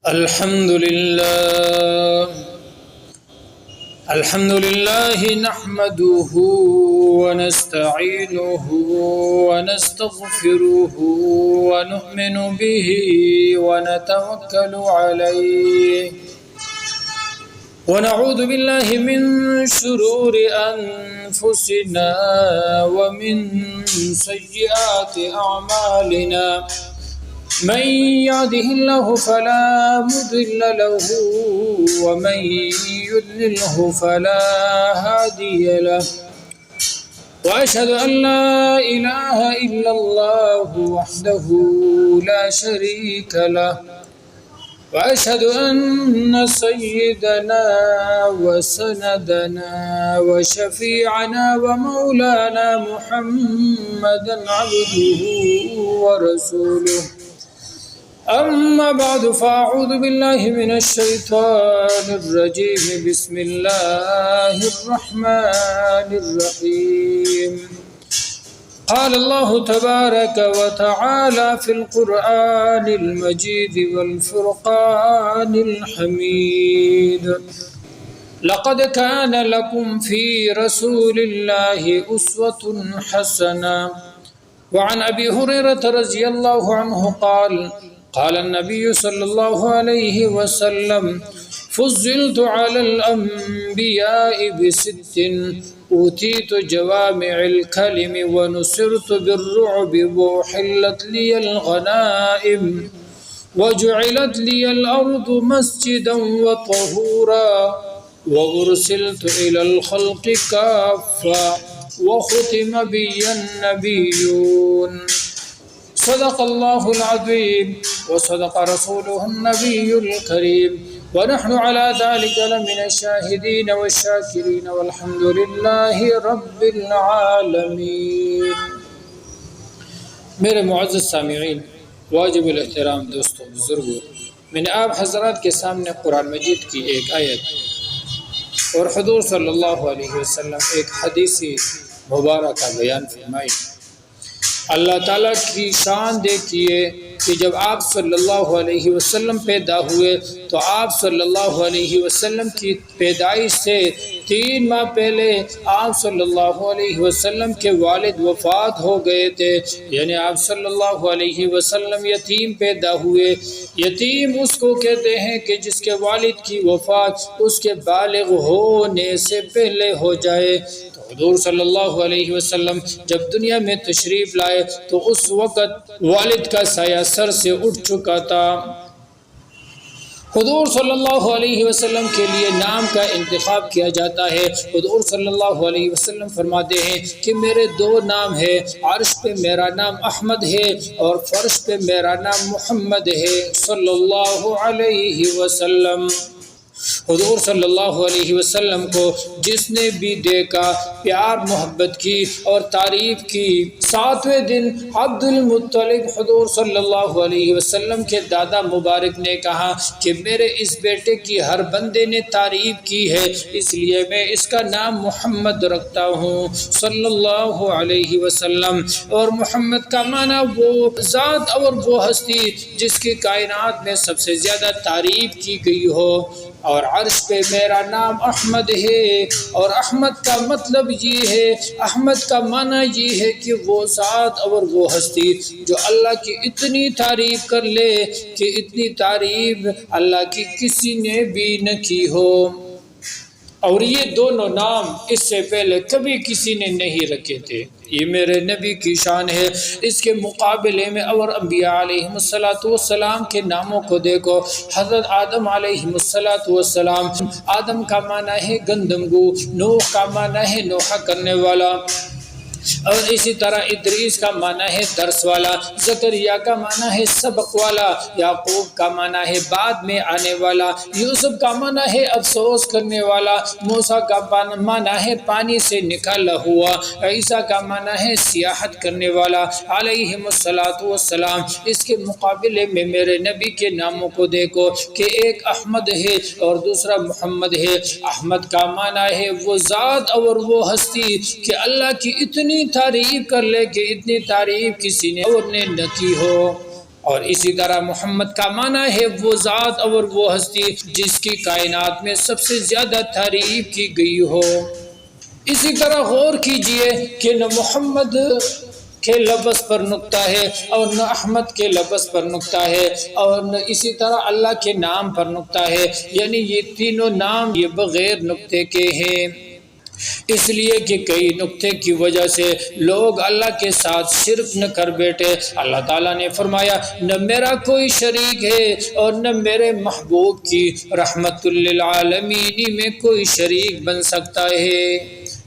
الحمد لله نحمده ونستعينه ونستغفره ونؤمن به ونتوكل عليه ونعوذ بالله من شرور أنفسنا ومن سيئات أعمالنا من يهده الله فلا مضل له ومن يضلله فلا هادي له وأشهد أن لا إله إلا الله وحده لا شريك له وأشهد أن سيدنا وسندنا وشفيعنا ومولانا محمدا عبده ورسوله أما بعد فأعوذ بالله من الشيطان الرجيم بسم الله الرحمن الرحيم قال الله تبارك وتعالى في القرآن المجيد والفرقان الحميد لقد كان لكم في رسول الله أسوة حسنة وعن أبي هريرة رضي الله عنه قال النبي صلى الله عليه وسلم فضلت على الأنبياء بست أوتيت جوامع الكلم ونصرت بالرعب وأحلت لي الغنائم وجعلت لي الأرض مسجدا وطهورا وأرسلت إلى الخلق كافة وختم بي النبيون صدق الله العظيم وصدق رسوله النبي الكريم ونحن على ذلك لمن الشاهدين والشاكرين والحمد لله رب العالمين. میرے معزز سامعین، واجب الاحترام دوستوں بزرگوں، میں نے آپ حضرات کے سامنے قرآن مجید کی ایک آیت اور حضور صلی اللہ علیہ وسلم ایک حدیث مبارکہ بیان فرمائی. اللہ تعالیٰ کی شان دیکھیے کہ جب آپ صلی اللہ علیہ وسلم پیدا ہوئے تو آپ صلی اللہ علیہ وسلم کی پیدائش سے 3 ماہ پہلے آپ صلی اللہ علیہ وسلم کے والد وفات ہو گئے تھے، یعنی آپ صلی اللہ علیہ وسلم یتیم پیدا ہوئے. یتیم اس کو کہتے ہیں کہ جس کے والد کی وفات اس کے بالغ ہونے سے پہلے ہو جائے. حضور صلی اللہ علیہ وسلم جب دنیا میں تشریف لائے تو اس وقت والد کا سایہ سر سے اٹھ چکا تھا. حضور صلی اللہ علیہ وسلم کے لیے نام کا انتخاب کیا جاتا ہے. حضور صلی اللہ علیہ وسلم فرماتے ہیں کہ میرے 2 نام ہیں، عرش پہ میرا نام احمد ہے اور فرش پہ میرا نام محمد ہے صلی اللہ علیہ وسلم. حضور صلی اللہ علیہ وسلم کو جس نے بھی دیکھا پیار محبت کی اور تعریف کی. 7ویں دن عبد المطلب حضور صلی اللہ علیہ وسلم کے دادا مبارک نے کہا کہ میرے اس بیٹے کی ہر بندے نے تعریف کی ہے، اس لیے میں اس کا نام محمد رکھتا ہوں صلی اللہ علیہ وسلم. اور محمد کا معنی وہ ذات اور وہ ہستی جس کی کائنات میں سب سے زیادہ تعریف کی گئی ہو. اور عرش پہ میرا نام احمد ہے، اور احمد کا مطلب یہ ہے، احمد کا معنی یہ ہے کہ وہ ذات اور وہ ہستی جو اللہ کی اتنی تعریف کر لے کہ اتنی تعریف اللہ کی کسی نے بھی نہ کی ہو. اور یہ دونوں نام اس سے پہلے کبھی کسی نے نہیں رکھے تھے. یہ میرے نبی کی شان ہے. اس کے مقابلے میں اور انبیاء علیہ السلام کے ناموں کو دیکھو. حضرت آدم علیہ السلام، آدم کا معنی ہے گندم گو، نوح کا معنی ہے نوحہ کرنے والا، اور اسی طرح ادریس کا معنی ہے درس والا، زکریا کا معنی ہے سبق والا، یعقوب کا معنی ہے بعد میں آنے والا، یوسف کا معنی ہے افسوس کرنے والا، موسیٰ کا معنی ہے پانی سے نکالا ہوا، عیسیٰ کا معنی ہے سیاحت کرنے والا علیہم السلام. اس کے مقابلے میں میرے نبی کے ناموں کو دیکھو کہ ایک احمد ہے اور دوسرا محمد ہے. احمد کا معنی ہے وہ ذات اور وہ ہستی کہ اللہ کی اتنی تعریف کر لے کہ اتنی تعریف کسی نے اور نے نہ کی ہو. اور اسی طرح محمد کا معنی ہے وہ ذات اور وہ ہستی جس کی کائنات میں سب سے زیادہ تعریف کی گئی ہو۔ اسی طرح غور کیجئے کہ نہ محمد کے لفظ پر نقطہ ہے اور نہ احمد کے لفظ پر نقطہ ہے اور نہ اسی طرح اللہ کے نام پر نقطہ ہے، یعنی یہ تینوں نام یہ بغیر نقطے کے ہیں، اس لیے کہ کئی نقطے کی وجہ سے لوگ اللہ کے ساتھ شرک نہ کر بیٹھے۔ اللہ تعالیٰ نے فرمایا نہ میرا کوئی شریک ہے اور نہ میرے محبوب کی رحمت للعالمین میں کوئی شریک بن سکتا ہے۔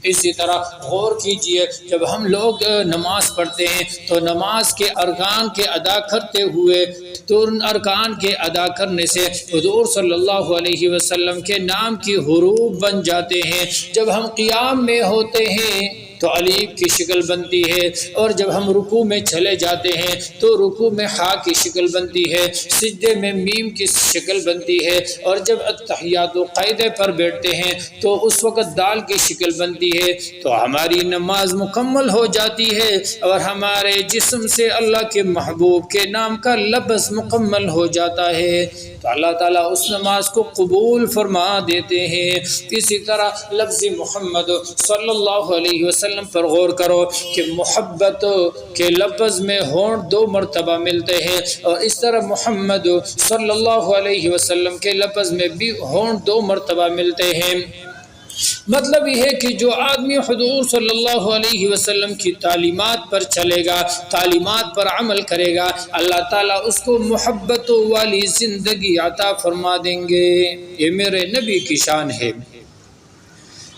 اسی طرح غور کیجئے جب ہم لوگ نماز پڑھتے ہیں تو نماز کے ارکان کے ادا کرتے ہوئے تو ان ارکان کے ادا کرنے سے حضور صلی اللہ علیہ وسلم کے نام کی حروف بن جاتے ہیں۔ جب ہم قیام میں ہوتے ہیں تو الف کی شکل بنتی ہے، اور جب ہم رکوع میں چلے جاتے ہیں تو رکوع میں ہا کی شکل بنتی ہے، سجدے میں میم کی شکل بنتی ہے، اور جب اتحیات و قاعدے پر بیٹھتے ہیں تو اس وقت دال کی شکل بنتی ہے۔ تو ہماری نماز مکمل ہو جاتی ہے اور ہمارے جسم سے اللہ کے محبوب کے نام کا لفظ مکمل ہو جاتا ہے، تو اللہ تعالیٰ اس نماز کو قبول فرما دیتے ہیں۔ اسی طرح لفظ محمد صلی اللہ علیہ وسلم پر غور کرو کہ محبت کے لفظ میں ہونٹ 2 مرتبہ ملتے ہیں، اور اس طرح محمد صلی اللہ علیہ وسلم کے لفظ میں بھی ہونٹ 2 مرتبہ ملتے ہیں۔ مطلب یہ ہے کہ جو آدمی حضور صلی اللہ علیہ وسلم کی تعلیمات پر چلے گا، تعلیمات پر عمل کرے گا، اللہ تعالیٰ اس کو محبت والی زندگی عطا فرما دیں گے۔ یہ میرے نبی کی شان ہے۔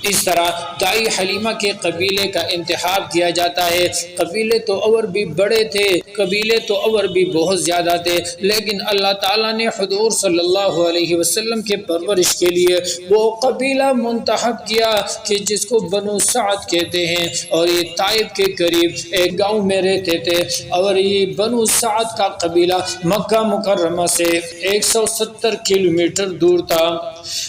اس طرح دائی حلیمہ کے قبیلے کا انتخاب کیا جاتا ہے۔ قبیلے تو اور بھی بڑے تھے، قبیلے تو اور بھی بہت زیادہ تھے، لیکن اللہ تعالیٰ نے حضور صلی اللہ علیہ وسلم کے پرورش کے لیے وہ قبیلہ منتخب کیا کہ جس کو بنو سعد کہتے ہیں، اور یہ طائف کے قریب ایک گاؤں میں رہتے تھے، اور یہ بنو سعد کا قبیلہ مکہ مکرمہ سے 170 کلومیٹر دور تھا۔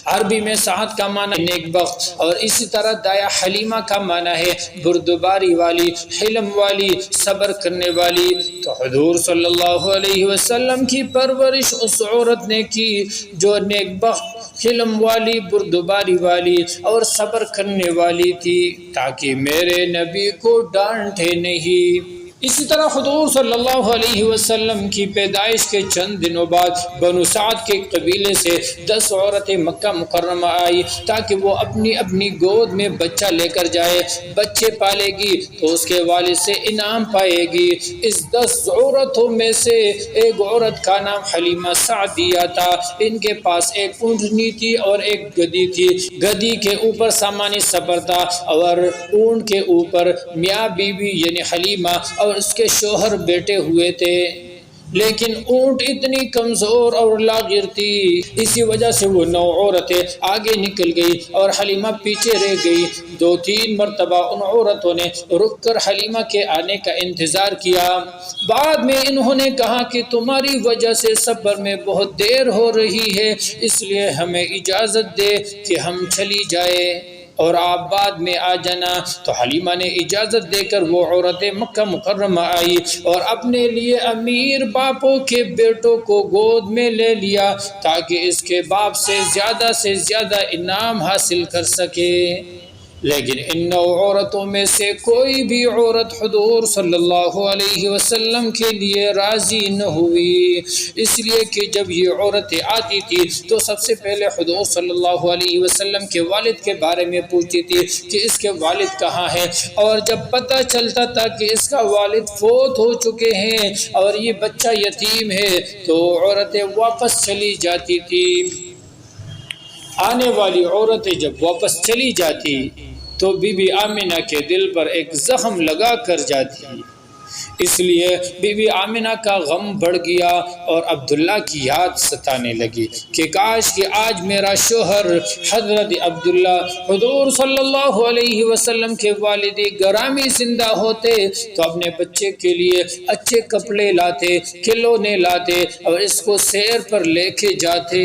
عربی میں سعد کا معنی نیک بخت، اور اسی طرح دایا حلیمہ کا معنی ہے بردباری والی، حلم والی، صبر کرنے والی۔ تو حضور صلی اللہ علیہ وسلم کی پرورش اس عورت نے کی جو نیک بخت، حلم والی، بردباری والی اور صبر کرنے والی تھی، تاکہ میرے نبی کو ڈانٹے نہیں۔ اسی طرح حضور صلی اللہ علیہ وسلم کی پیدائش کے چند دنوں بعد بنو سعد کے قبیلے سے 10 عورتیں مکہ مکرمہ آئی تاکہ وہ اپنی اپنی گود میں بچہ لے کر جائے، بچے پالے گی تو اس کے والد سے انعام پائے گی۔ اس 10 عورتوں میں سے ایک عورت کا نام حلیمہ سعدیہ تھا۔ ان کے پاس ایک اونٹنی تھی اور ایک گدی تھی۔ گدی کے اوپر سامان سفر تھا اور اونٹ کے اوپر میاں بی بی یعنی حلیمہ اور اس کے شوہر بیٹھے ہوئے تھے، لیکن اونٹ اتنی کمزور اور لاغر تھی، اسی وجہ سے وہ 9 عورتیں آگے نکل گئی اور حلیمہ پیچھے رہ گئی۔ 2-3 مرتبہ ان عورتوں نے رک کر حلیمہ کے آنے کا انتظار کیا۔ بعد میں انہوں نے کہا کہ تمہاری وجہ سے سفر میں بہت دیر ہو رہی ہے، اس لیے ہمیں اجازت دے کہ ہم چلی جائیں اور آپ بعد میں آ جانا۔ تو حلیمہ نے اجازت دے کر وہ عورتیں مکہ مکرمہ آئی اور اپنے لیے امیر باپوں کے بیٹوں کو گود میں لے لیا تاکہ اس کے باپ سے زیادہ انعام حاصل کر سکے۔ لیکن ان 9 عورتوں میں سے کوئی بھی عورت حضور صلی اللہ علیہ وسلم کے لیے راضی نہ ہوئی، اس لیے کہ جب یہ عورتیں آتی تھی تو سب سے پہلے حضور صلی اللہ علیہ وسلم کے والد کے بارے میں پوچھتی تھی کہ اس کے والد کہاں ہیں، اور جب پتہ چلتا تھا کہ اس کا والد فوت ہو چکے ہیں اور یہ بچہ یتیم ہے تو عورتیں واپس چلی جاتی تھی۔ آنے والی عورتیں جب واپس چلی جاتی تو بی بی آمنہ کے دل پر ایک زخم لگا کر جاتی، اس لیے بی بی آمنہ کا غم بڑھ گیا اور عبداللہ کی یاد ستانے لگی کہ کاش کہ آج میرا شوہر حضرت عبداللہ حضور صلی اللہ علیہ وسلم کے والد گرامی زندہ ہوتے تو اپنے بچے کے لیے اچھے کپڑے لاتے، کھلونے لاتے اور اس کو سیر پر لے کے جاتے۔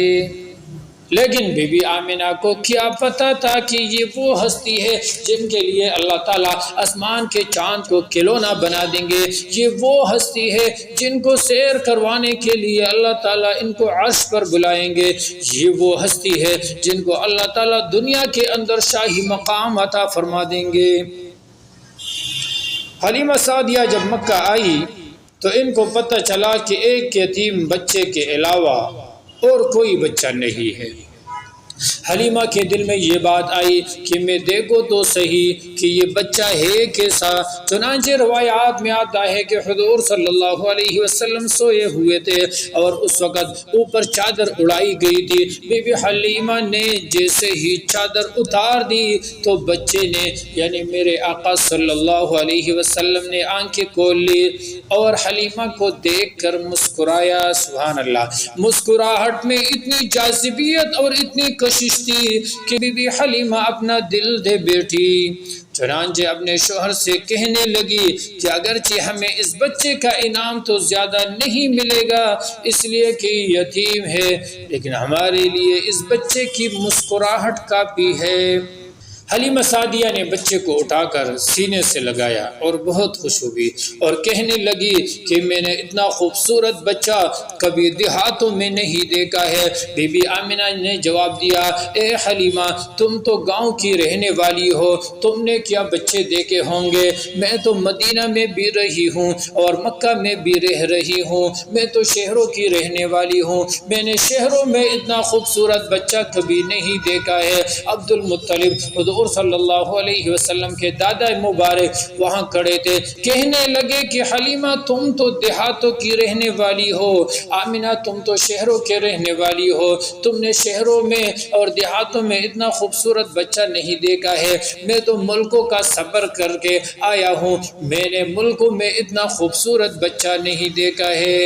لیکن بی بی آمنہ کو کیا پتہ تھا کہ یہ وہ ہستی ہے جن کے لیے اللہ تعالیٰ آسمان کے چاند کو کھلونا بنا دیں گے، یہ وہ ہستی ہے جن کو سیر کروانے کے لیے اللہ تعالیٰ ان کو عرش پر بلائیں گے، یہ وہ ہستی ہے جن کو اللہ تعالیٰ دنیا کے اندر شاہی مقام عطا فرما دیں گے۔ حلیمہ سعدیہ جب مکہ آئی تو ان کو پتہ چلا کہ ایک یتیم بچے کے علاوہ اور کوئی بچہ نہیں ہے۔ حلیمہ کے دل میں یہ بات آئی کہ میں دیکھو تو صحیح کہ یہ بچہ ہے کیسا۔ چنانچہ روایات میں آتا ہے کہ حضور صلی اللہ علیہ وسلم سوئے ہوئے تھے اور اس وقت اوپر چادر اڑائی گئی تھی۔ بی بی حلیمہ نے جیسے ہی چادر اتار دی تو بچے نے یعنی میرے آقا صلی اللہ علیہ وسلم نے آنکھیں کھول لی اور حلیمہ کو دیکھ کر مسکرایا۔ سبحان اللہ، مسکراہٹ میں اتنی جاذبیت اور اتنی کشش تھی کہ بی بی حلیمہ اپنا دل دے بیٹھی۔ چنانچہ اپنے شوہر سے کہنے لگی کہ اگرچہ ہمیں اس بچے کا انعام تو زیادہ نہیں ملے گا اس لیے کہ یتیم ہے، لیکن ہمارے لیے اس بچے کی مسکراہٹ کافی ہے۔ حلیمہ سعدیہ نے بچے کو اٹھا کر سینے سے لگایا اور بہت خوش ہوئی اور کہنے لگی کہ میں نے اتنا خوبصورت بچہ کبھی دیہاتوں میں نہیں دیکھا ہے۔ بی بی آمنہ نے جواب دیا، اے حلیمہ تم تو گاؤں کی رہنے والی ہو، تم نے کیا بچے دیکھے ہوں گے؟ میں تو مدینہ میں بھی رہی ہوں اور مکہ میں بھی رہ رہی ہوں، میں تو شہروں کی رہنے والی ہوں، میں نے شہروں میں اتنا خوبصورت بچہ کبھی نہیں دیکھا ہے۔ عبد المطلب حضور صلی اللہ علیہ وسلم کے دادا مبارک وہاں کھڑے تھے، کہنے لگے کہ حلیمہ تم تو دیہاتوں کی رہنے والی ہو، آمنہ تم تو شہروں کے رہنے والی ہو، تم نے شہروں میں اور دیہاتوں میں اتنا خوبصورت بچہ نہیں دیکھا ہے، میں تو ملکوں کا سفر کر کے آیا ہوں، میں نے ملکوں میں اتنا خوبصورت بچہ نہیں دیکھا ہے۔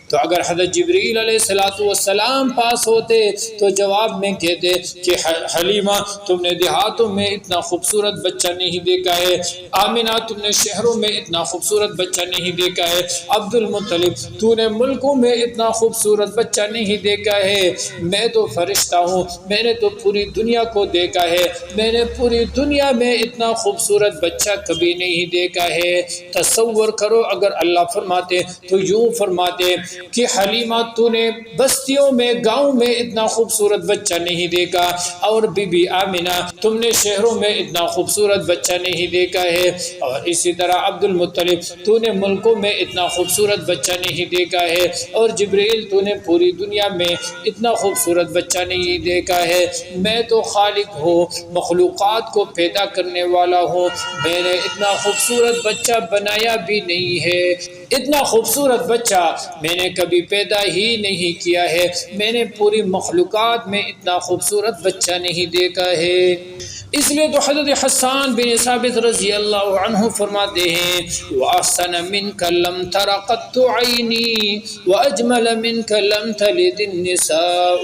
تو اگر حضرت جبریل علیہ السلام پاس ہوتے تو جواب میں کہتے کہ حلیمہ تم نے دیہاتوں میں اتنا خوبصورت بچہ نہیں دیکھا ہے، آمنہ تم نے شہروں میں اتنا خوبصورت بچہ نہیں دیکھا ہے، عبد المطلب تو نے ملکوں میں اتنا خوبصورت بچہ نہیں دیکھا ہے، میں تو فرشتہ ہوں، میں نے تو پوری دنیا کو دیکھا ہے، میں نے پوری دنیا میں اتنا خوبصورت بچہ کبھی نہیں دیکھا ہے۔ تصور کرو اگر اللہ فرماتے تو یوں فرماتے کہ حلیمہ تو نے بستیوں میں گاؤں میں اتنا خوبصورت بچہ نہیں دیکھا، اور بی بی آمنہ تم نے شہروں میں اتنا خوبصورت بچہ نہیں دیکھا ہے، اور اسی طرح عبد المطلب تو نے ملکوں میں اتنا خوبصورت بچہ نہیں دیکھا ہے، اور جبریل تو نے پوری دنیا میں اتنا خوبصورت بچہ نہیں دیکھا ہے۔ میں تو خالق ہوں، مخلوقات کو پیدا کرنے والا ہوں، میں نے اتنا خوبصورت بچہ بنایا بھی نہیں ہے، اتنا خوبصورت بچہ میں نے کبھی پیدا ہی نہیں کیا ہے، میں نے پوری مخلوقات میں اتنا خوبصورت بچہ نہیں دیکھا ہے۔ اس لیے تو حضرت حسان بن ثابت رضی اللہ عنہ فرماتے ہیں وَأَحْسَنَ مِنْكَ لَمْ تَرَ قَطُّ عَيْنِي وَأَجْمَلَ مِنْكَ لَمْ تَلِدِ النِّسَاءُ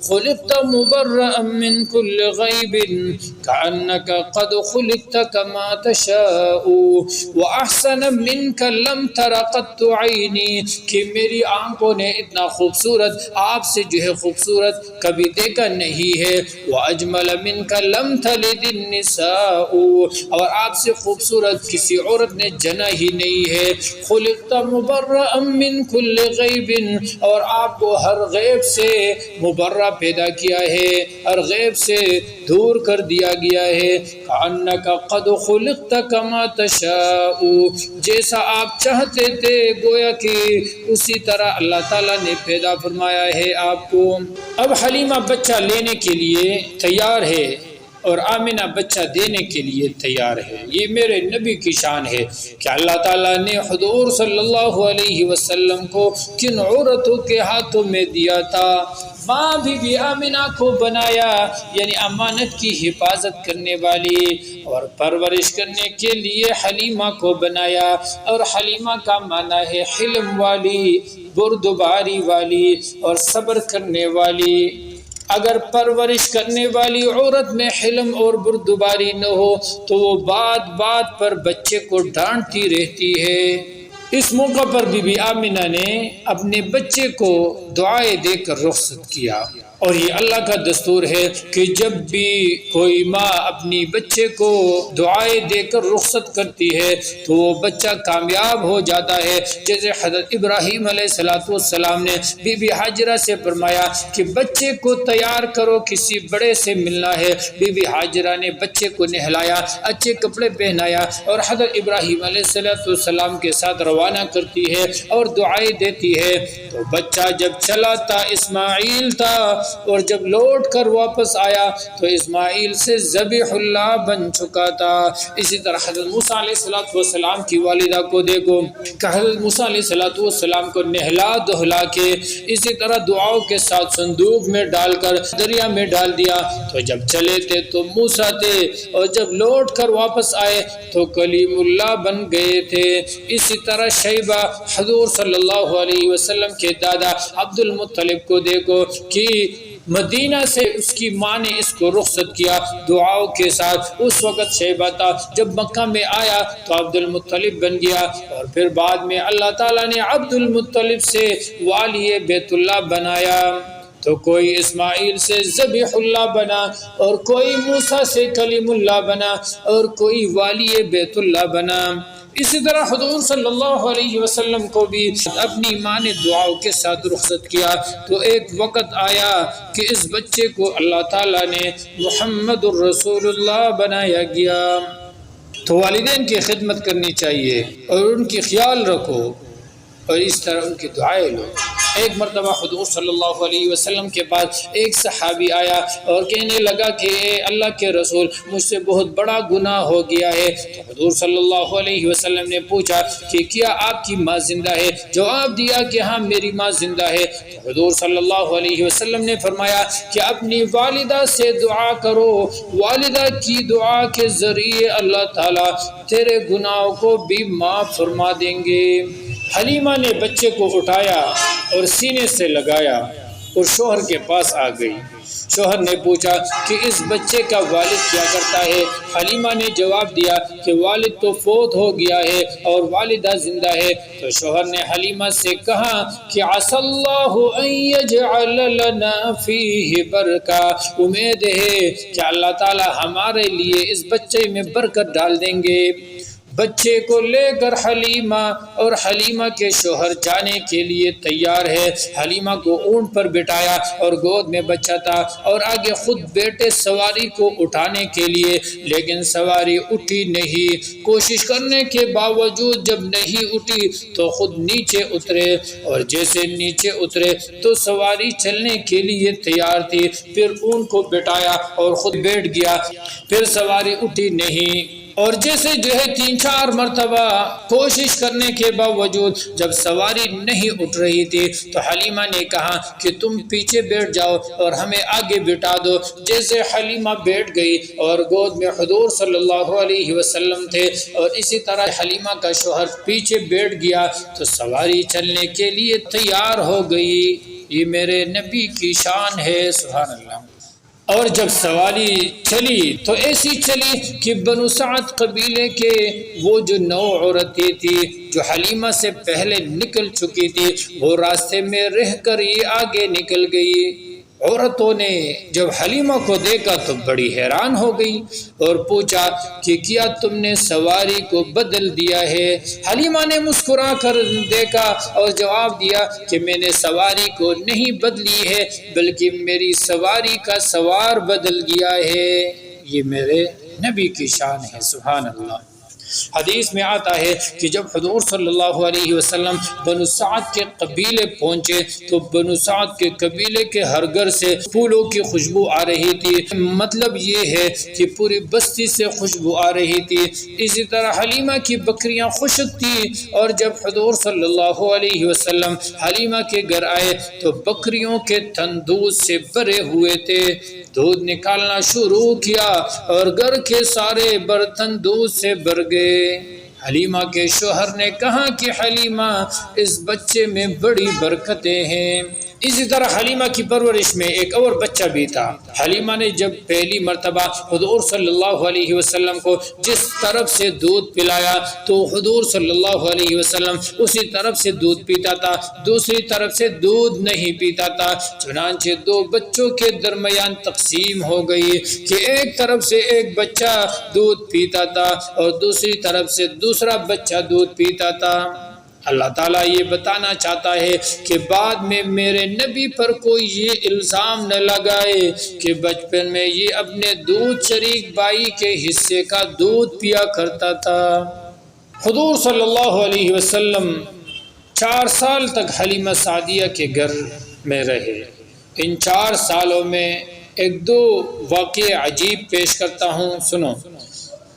خُلِقْتَ مُبَرَّأً مِنْ كُلِّ غَيْبٍ كَأَنَّكَ قَدْ خُلِقْتَ كَمَا تَشَاءُ وَأَحْسَنَ مِنْكَ لَمْ تَرَ قَطُّ عَيْنِي کہ میری آنکھوں نے اتنا خوبصورت آپ سے جو ہے خوبصورت کبھی دیکھا نہیں ہے، وَأَجْمَلَ مِنْكَ لَمْ تَلِدِ النِّسَاءُ اور آپ سے خوبصورت کسی عورت نے جنا ہی نہیں ہے، خُلِقْتَ مُبَرَّأً مِنْ كُلِّ غَيْبٍ اور آپ کو ہر غیب سے مبرہ پیدا کیا ہے، ہر غیب سے دور کر دیا گیا ہے، كَأَنَّكَ قَدْ خُلِقْتَ كَمَا تَشَاءُ جیسا آپ چاہتے تھے گویا کہ اسی طرح اللہ تعالیٰ نے پیدا فرمایا ہے آپ کو۔ اب حلیمہ بچہ لینے کے لیے تیار ہے اور آمنہ بچہ دینے کے لیے تیار ہے۔ یہ میرے نبی کی شان ہے کہ اللہ تعالیٰ نے حضور صلی اللہ علیہ وسلم کو کن عورتوں کے ہاتھوں میں دیا تھا۔ ماں بی آمنہ کو بنایا یعنی امانت کی حفاظت کرنے والی، اور پرورش کرنے کے لیے حلیمہ کو بنایا، اور حلیمہ کا معنی ہے حلم والی، بردباری والی اور صبر کرنے والی۔ اگر پرورش کرنے والی عورت میں حلم اور بردباری نہ ہو تو وہ بات بات پر بچے کو ڈانٹتی رہتی ہے، اس موقع پر بی بی آمنہ نے اپنے بچے کو دعائیں دے کر رخصت کیا، اور یہ اللہ کا دستور ہے کہ جب بھی کوئی ماں اپنی بچے کو دعائیں دے کر رخصت کرتی ہے تو وہ بچہ کامیاب ہو جاتا ہے۔ جیسے حضرت ابراہیم علیہ السلام نے بی بی ہاجرہ سے فرمایا کہ بچے کو تیار کرو، کسی بڑے سے ملنا ہے۔ بی بی ہاجرہ نے بچے کو نہلایا، اچھے کپڑے پہنایا اور حضرت ابراہیم علیہ السلام کے ساتھ روانہ کرتی ہے اور دعائیں دیتی ہے۔ تو بچہ جب چلا تھا اسماعیل تھا، اور جب لوٹ کر واپس آیا تو اسماعیل سے ذبیح اللہ بن چکا تھا۔ اسی طرح حضرت موسیٰ علیہ السلام کی والدہ کو دیکھو کہ حضرت موسیٰ علیہ السلام کو نہلا دہلا کے اسی طرح دعاؤں کے ساتھ صندوق میں ڈال کر دریا میں ڈال دیا۔ تو جب چلے تھے تو موسیٰ تھے، اور جب لوٹ کر واپس آئے تو کلیم اللہ بن گئے تھے۔ اسی طرح شیبہ حضور صلی اللہ علیہ وسلم کے دادا عبد المطلب کو دیکھو کہ مدینہ سے اس کی ماں نے اس کو رخصت کیا دعاؤں کے ساتھ۔ اس وقت شیبہ تھا، جب مکہ میں آیا تو عبد المطلب بن گیا، اور پھر بعد میں اللہ تعالیٰ نے عبد المطلب سے والی بیت اللہ بنایا۔ تو کوئی اسماعیل سے ذبیح اللہ بنا، اور کوئی موسیٰ سے کلیم اللہ بنا، اور کوئی والی بیت اللہ بنا۔ اسی طرح حضور صلی اللہ علیہ وسلم کو بھی اپنی ماں نے دعاؤں کے ساتھ رخصت کیا۔ تو ایک وقت آیا کہ اس بچے کو اللہ تعالیٰ نے محمد الرسول اللہ بنایا گیا۔ تو والدین کی خدمت کرنی چاہیے اور ان کی خیال رکھو، اور اس طرح ان کی دعائیں لو۔ ایک مرتبہ حضور صلی اللہ علیہ وسلم کے پاس ایک صحابی آیا اور کہنے لگا کہ اے اللہ کے رسول، مجھ سے بہت بڑا گناہ ہو گیا ہے۔ تو حضور صلی اللہ علیہ وسلم نے پوچھا کہ کیا آپ کی ماں زندہ ہے؟ جواب دیا کہ ہاں میری ماں زندہ ہے۔ تو حضور صلی اللہ علیہ وسلم نے فرمایا کہ اپنی والدہ سے دعا کرو، والدہ کی دعا کے ذریعے اللہ تعالیٰ تیرے گناہوں کو بھی معاف فرما دیں گے۔ حلیمہ نے بچے کو اٹھایا اور سینے سے لگایا اور شوہر کے پاس آ گئی۔ شوہر نے پوچھا کہ اس بچے کا والد کیا کرتا ہے؟ حلیمہ نے جواب دیا کہ والد تو فوت ہو گیا ہے اور والدہ زندہ ہے۔ تو شوہر نے حلیمہ سے کہا کہ عسى اللہ ان یجعل لنا فیہ برکہ، امید ہے کہ اللہ تعالی ہمارے لیے اس بچے میں برکت ڈال دیں گے۔ بچے کو لے کر حلیمہ اور حلیمہ کے شوہر جانے کے لیے تیار ہے۔ حلیمہ کو اونٹ پر بٹھایا اور گود میں بچہ تھا، اور آگے خود بیٹے سواری کو اٹھانے کے لیے، لیکن سواری اٹھی نہیں۔ کوشش کرنے کے باوجود جب نہیں اٹھی تو خود نیچے اترے، اور جیسے نیچے اترے تو سواری چلنے کے لیے تیار تھی۔ پھر اونٹ کو بٹھایا اور خود بیٹھ گیا، پھر سواری اٹھی نہیں، اور جیسے جو ہے 3-4 مرتبہ کوشش کرنے کے باوجود جب سواری نہیں اٹھ رہی تھی تو حلیمہ نے کہا کہ تم پیچھے بیٹھ جاؤ اور ہمیں آگے بٹھا دو۔ جیسے حلیمہ بیٹھ گئی اور گود میں حضور صلی اللہ علیہ وسلم تھے، اور اسی طرح حلیمہ کا شوہر پیچھے بیٹھ گیا تو سواری چلنے کے لیے تیار ہو گئی۔ یہ میرے نبی کی شان ہے، سبحان اللہ۔ اور جب سواری چلی تو ایسی چلی کہ بنو سعد قبیلے کے وہ جو 9 عورتیں تھی جو حلیمہ سے پہلے نکل چکی تھی، وہ راستے میں رہ کر یہ آگے نکل گئی۔ عورتوں نے جب حلیمہ کو دیکھا تو بڑی حیران ہو گئی اور پوچھا کہ کیا تم نے سواری کو بدل دیا ہے؟ حلیمہ نے مسکرا کر دیکھا اور جواب دیا کہ میں نے سواری کو نہیں بدلی ہے، بلکہ میری سواری کا سوار بدل گیا ہے۔ یہ میرے نبی کی شان ہے، سبحان اللہ۔ حدیث میں آتا ہے کہ جب حضور صلی اللہ علیہ وسلم بنو سعد کے قبیلے پہنچے تو بنو سعد کے قبیلے کے ہر گھر سے پھولوں کی خوشبو آ رہی تھی، مطلب یہ ہے کہ پوری بستی سے خوشبو آ رہی تھی۔ اسی طرح حلیمہ کی بکریاں خشک تھی، اور جب حضور صلی اللہ علیہ وسلم حلیمہ کے گھر آئے تو بکریوں کے تھن دودھ سے بھرے ہوئے تھے۔ دودھ نکالنا شروع کیا اور گھر کے سارے برتن دودھ سے بھر گئے۔ حلیمہ کے شوہر نے کہا کہ حلیمہ، اس بچے میں بڑی برکتیں ہیں، اسی طرح حلیمہ کی پرورش میں ایک اور بچہ بھی تھا۔ حلیمہ نے جب پہلی مرتبہ حضور صلی اللہ علیہ وسلم کو جس طرف سے دودھ پلایا تو حضور صلی اللہ علیہ وسلم اسی طرف سے دودھ پیتا تھا، دوسری طرف سے دودھ نہیں پیتا تھا۔ چنانچہ دو بچوں کے درمیان تقسیم ہو گئی کہ ایک طرف سے ایک بچہ دودھ پیتا تھا اور دوسری طرف سے دوسرا بچہ دودھ پیتا تھا۔ اللہ تعالیٰ یہ بتانا چاہتا ہے کہ بعد میں میرے نبی پر کوئی یہ الزام نہ لگائے کہ بچپن میں یہ اپنے دودھ شریک بھائی کے حصے کا دودھ پیا کرتا تھا۔ حضور صلی اللہ علیہ وسلم 4 سال تک حلیمہ سعدیہ کے گھر میں رہے۔ ان 4 سالوں میں 1-2 واقعے عجیب پیش کرتا ہوں، سنو۔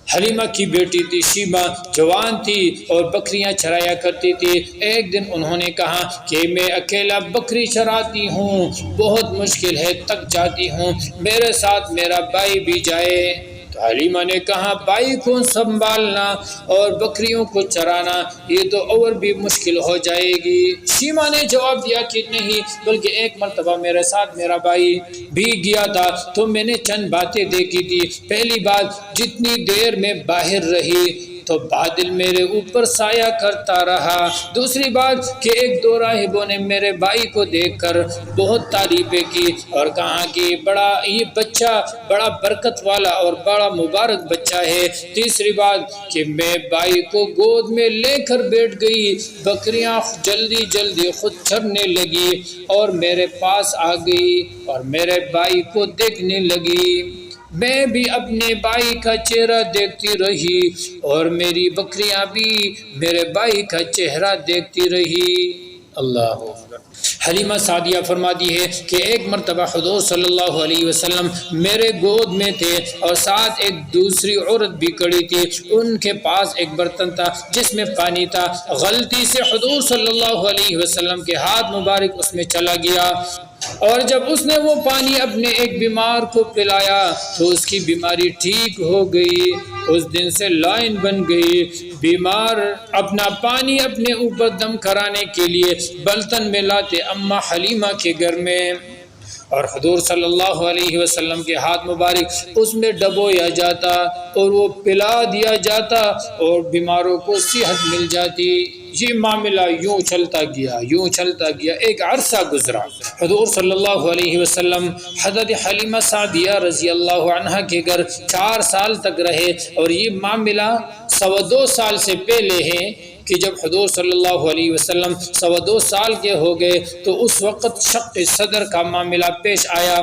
حلیمہ کی بیٹی تھی شیبہ، جوان تھی اور بکریاں چرایا کرتی تھی۔ ایک دن انہوں نے کہا کہ میں اکیلا بکری چراتی ہوں، بہت مشکل ہے، تک جاتی ہوں، میرے ساتھ میرا بھائی بھی جائے۔ تو حلیمہ نے کہا بھائی کو سنبھالنا اور بکریوں کو چرانا یہ تو اور بھی مشکل ہو جائے گی۔ شیبہ نے جواب دیا کہ نہیں، بلکہ ایک مرتبہ میرے ساتھ میرا بھائی بھی گیا تھا تو میں نے چند باتیں دیکھی تھی۔ پہلی بات، جتنی دیر میں باہر رہی تو بادل میرے اوپر سایہ کرتا رہا۔ دوسری بات کہ 1-2 راہبوں نے میرے بھائی کو دیکھ کر بہت تعریفیں کی اور کہا کہ یہ بچہ بڑا برکت والا اور بڑا مبارک بچہ ہے۔ تیسری بات کہ میں بھائی کو گود میں لے کر بیٹھ گئی، بکریاں جلدی جلدی خود چرنے لگی اور میرے پاس آ گئی اور میرے بھائی کو دیکھنے لگی۔ میں بھی اپنے بھائی کا چہرہ دیکھتی رہی اور میری بکریاں بھی میرے بھائی کا چہرہ دیکھتی رہی۔ اللہ اکبر۔ حلیمہ سعدیہ فرماتی ہے کہ ایک مرتبہ حضور صلی اللہ علیہ وسلم میرے گود میں تھے اور ساتھ ایک دوسری عورت بھی کھڑی تھی۔ ان کے پاس ایک برتن تھا جس میں پانی تھا۔ غلطی سے حضور صلی اللہ علیہ وسلم کے ہاتھ مبارک اس میں چلا گیا اور جب اس نے وہ پانی اپنے ایک بیمار کو پلایا تو اس کی بیماری ٹھیک ہو گئی۔ اس دن سے لائن بن گئی، بیمار اپنا پانی اپنے اوپر دم کرانے کے لیے برتن میں لاتے اماں حلیمہ کے گھر میں اور حضور صلی اللہ علیہ وسلم کے ہاتھ مبارک اس میں ڈبویا جاتا اور وہ پلا دیا جاتا اور بیماروں کو صحت مل جاتی۔ یہ معاملہ یوں چلتا گیا، ایک عرصہ گزرا۔ حضور صلی اللہ علیہ وسلم حضرت حلیمہ سعدیہ رضی اللہ عنہا کے گھر 4 سال تک رہے اور یہ معاملہ 2.25 سال سے پہلے ہے کہ جب حضور صلی اللہ علیہ وسلم 2.25 سال کے ہو گئے تو اس وقت شق صدر کا معاملہ پیش آیا۔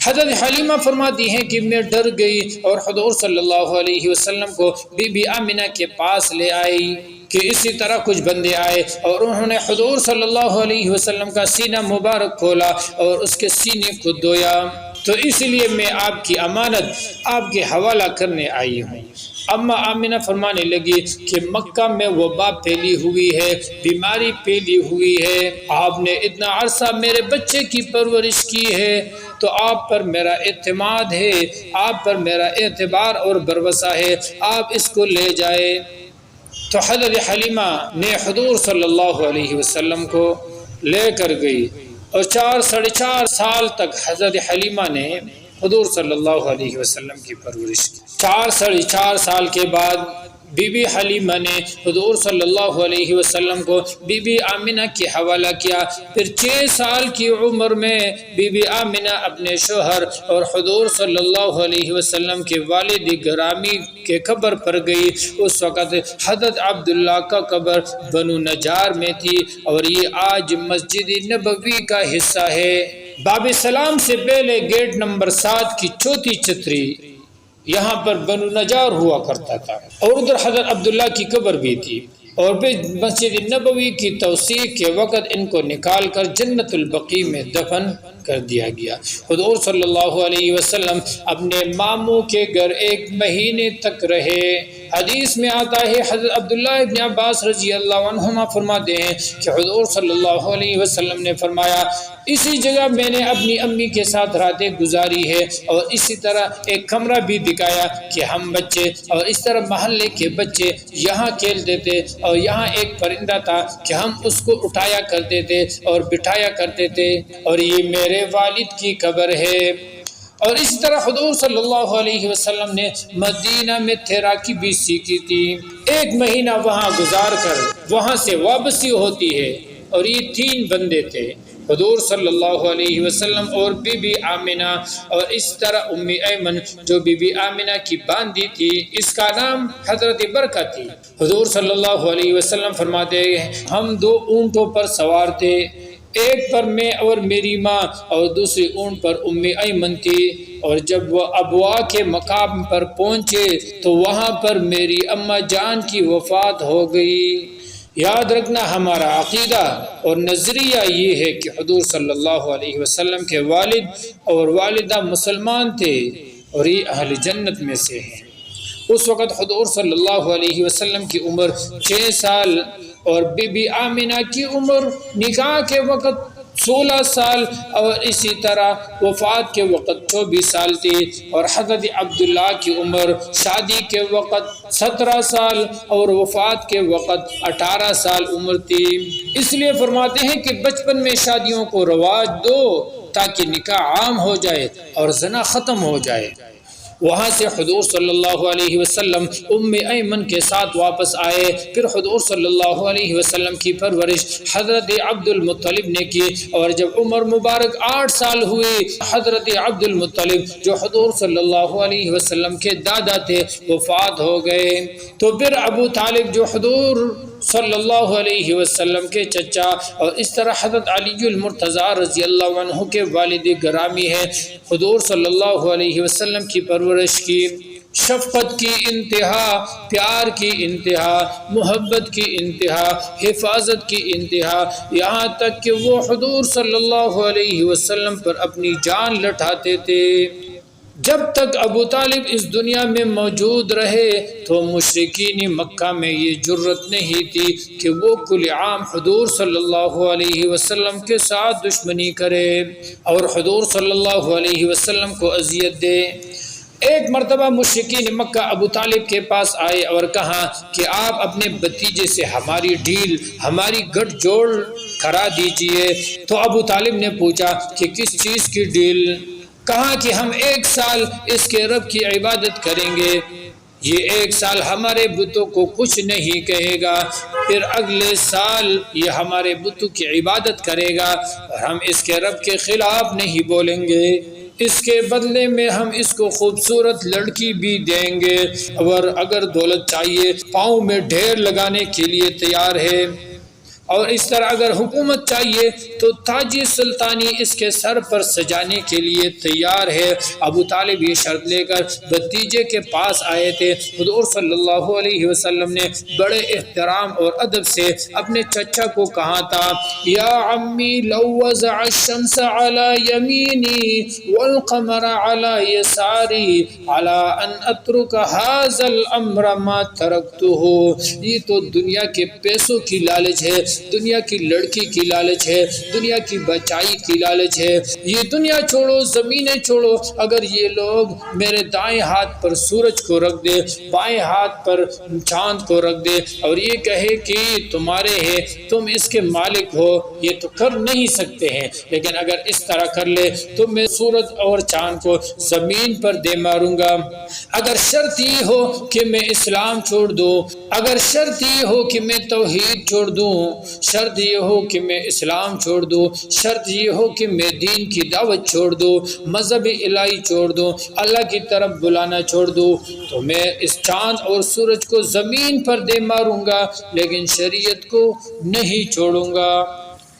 حضرت حلیمہ فرماتی ہیں کہ میں ڈر گئی اور حضور صلی اللہ علیہ وسلم کو بی بی آمنہ کے پاس لے آئی کہ اسی طرح کچھ بندے آئے اور انہوں نے حضور صلی اللہ علیہ وسلم کا سینہ مبارک کھولا اور اس کے سینے کو دھویا، تو اس لیے میں آپ کی امانت آپ کے حوالہ کرنے آئی ہوں۔ اما آمنہ فرمانے لگی کہ مکہ میں وبا پھیلی ہوئی ہے، بیماری پھیلی ہوئی ہے، آپ نے اتنا عرصہ میرے بچے کی پرورش کی ہے تو آپ پر میرا اعتماد ہے، آپ پر میرا اعتبار اور بھروسہ ہے، آپ اس کو لے جائے۔ تو حضرت حلیمہ نے حضور صلی اللہ علیہ وسلم کو لے کر گئی اور 4-4.5 سال تک حضرت حلیمہ نے حضور صلی اللہ علیہ وسلم کی پرورش کی۔ 4-4.5 سال کے بعد بی بی حلیمہ نے حضور صلی اللہ علیہ وسلم کو بی بی آمنہ کے حوالہ کیا۔ پھر 6 سال کی عمر میں بی بی آمنہ اپنے شوہر اور حضور صلی اللہ علیہ وسلم کے والد گرامی کے قبر پر گئی۔ اس وقت حضرت عبداللہ کا قبر بنو نجار میں تھی اور یہ آج مسجد نبوی کا حصہ ہے۔ باب سلام سے پہلے گیٹ نمبر 7 کی چوتھی چھتری یہاں پر بنو نجار ہوا کرتا تھا اور ادھر حضرت عبداللہ کی قبر بھی تھی، اور پھر مسجد نبوی کی توسیع کے وقت ان کو نکال کر جنت البقیع میں دفن کر دیا گیا۔ حضور صلی اللہ علیہ وسلم اپنے ماموں کے گھر 1 مہینے تک رہے۔ حدیث میں آتا ہے حضرت عبداللہ ابن عباس رضی اللہ عنہما فرماتے ہیں کہ حضور صلی اللہ علیہ وسلم نے فرمایا اسی جگہ میں نے اپنی امی کے ساتھ راتیں گزاری ہے اور اسی طرح ایک کمرہ بھی دکھایا کہ ہم بچے اور اس طرح محلے کے بچے یہاں کھیلتے تھے اور یہاں ایک پرندہ تھا کہ ہم اس کو اٹھایا کرتے تھے اور بٹھایا کرتے تھے اور یہ میرے والد کی قبر ہے۔ اور اسی طرح حضور صلی اللہ علیہ وسلم نے مدینہ میں تیراکی بھی سیکھی تھی، 1 مہینہ وہاں گزار کر وہاں سے واپسی ہوتی ہے، اور یہ 3 بندے تھے، حضور صلی اللہ علیہ وسلم اور بی بی آمنہ، اور اس طرح ام ایمن جو بی بی آمنہ کی باندی تھی، اس کا نام حضرت برکہ تھی۔ حضور صلی اللہ علیہ وسلم فرماتے ہیں ہم 2 اونٹوں پر سوار تھے، ایک پر میں اور میری ماں اور دوسری اونٹ پر ام ایمن تھی، اور جب وہ ابوا کے مقام پر پہنچے تو وہاں پر میری اماں جان کی وفات ہو گئی۔ یاد رکھنا ہمارا عقیدہ اور نظریہ یہ ہے کہ حضور صلی اللہ علیہ وسلم کے والد اور والدہ مسلمان تھے اور یہ اہل جنت میں سے ہیں۔ اس وقت حضور صلی اللہ علیہ وسلم کی عمر 6 سال اور بی بی آمنہ کی عمر نکاح کے وقت 16 سال اور اسی طرح وفات کے وقت 24 سال تھی، اور حضرت عبداللہ کی عمر شادی کے وقت 17 سال اور وفات کے وقت 18 سال عمر تھی۔ اس لیے فرماتے ہیں کہ بچپن میں شادیوں کو رواج دو تاکہ نکاح عام ہو جائے اور زنا ختم ہو جائے۔ وہاں سے حضور صلی اللہ علیہ وسلم ام ایمن کے ساتھ واپس آئے، پھر حضور صلی اللہ علیہ وسلم کی پرورش حضرت عبد المطلب نے کی، اور جب عمر مبارک 8 سال ہوئی، حضرت عبد المطلب جو حضور صلی اللہ علیہ وسلم کے دادا تھے وفات ہو گئے، تو پھر ابو طالب جو حضور صلی اللہ علیہ وسلم کے چچا اور اس طرح حضرت علی المرتضیٰ رضی اللہ عنہ کے والد گرامی ہیں، حضور صلی اللہ علیہ وسلم کی پرورش کی، شفقت کی انتہا، پیار کی انتہا، محبت کی انتہا، حفاظت کی انتہا، یہاں تک کہ وہ حضور صلی اللہ علیہ وسلم پر اپنی جان لٹاتے تھے۔ جب تک ابو طالب اس دنیا میں موجود رہے تو مشرکین مکہ میں یہ جرت نہیں تھی کہ وہ کل عام حضور صلی اللہ علیہ وسلم کے ساتھ دشمنی کرے اور حضور صلی اللہ علیہ وسلم کو اذیت دے۔ ایک مرتبہ مشرکین مکہ ابو طالب کے پاس آئے اور کہا کہ آپ اپنے بھتیجے سے ہماری ڈیل، ہماری گٹھ جوڑ کرا دیجئے۔ تو ابو طالب نے پوچھا کہ کس چیز کی ڈیل؟ کہا کہ ہم 1 سال اس کے رب کی عبادت کریں گے، یہ 1 سال ہمارے بتوں کو کچھ نہیں کہے گا، پھر اگلے سال یہ ہمارے بتوں کی عبادت کرے گا اور ہم اس کے رب کے خلاف نہیں بولیں گے، اس کے بدلے میں ہم اس کو خوبصورت لڑکی بھی دیں گے، اور اگر دولت چاہیے پاؤں میں ڈھیر لگانے کے لیے تیار ہے، اور اس طرح اگر حکومت چاہیے تو تاج سلطانی اس کے سر پر سجانے کے لیے تیار ہے۔ ابو طالب یہ شرط لے کر بھتیجے کے پاس آئے تھے۔ حضور صلی اللہ علیہ وسلم نے بڑے احترام اور ادب سے اپنے چچا کو کہا تھا، یا عمی لو وضع الشمس علی یمینی والقمر علی یساری علی ان اترک هذا الامر ما ترکتہ۔ یہ تو دنیا کے پیسوں کی لالچ ہے، دنیا کی لڑکی کی لالچ ہے، دنیا کی بچائی کی لالچ ہے، یہ دنیا چھوڑو، زمینیں چھوڑو، اگر یہ لوگ میرے دائیں ہاتھ پر سورج کو رکھ دے، بائیں ہاتھ پر چاند کو رکھ دے اور یہ کہے کہ تمہارے ہے، تم اس کے مالک ہو، یہ تو کر نہیں سکتے ہیں، لیکن اگر اس طرح کر لے تو میں سورج اور چاند کو زمین پر دے ماروں گا۔ اگر شرط یہ ہو کہ میں اسلام چھوڑ دوں، اگر شرط یہ ہو کہ میں توحید چھوڑ دوں، شرط یہ ہو کہ میں اسلام چھوڑ دوں، شرط یہ ہو کہ میں دین کی دعوت چھوڑ دوں، مذہب الہی چھوڑ دوں، اللہ کی طرف بلانا چھوڑ دوں، تو میں اس چاند اور سورج کو زمین پر دے ماروں گا، لیکن شریعت کو نہیں چھوڑوں گا۔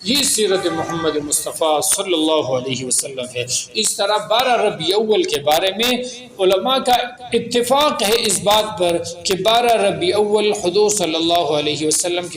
یہ سیرت محمد مصطفیٰ صلی اللہ علیہ وسلم ہے۔ اس طرح 12 ربیع اول کے بارے میں علماء کا اتفاق ہے اس بات پر کہ 12 ربیع اول حضور صلی اللہ علیہ وسلم کے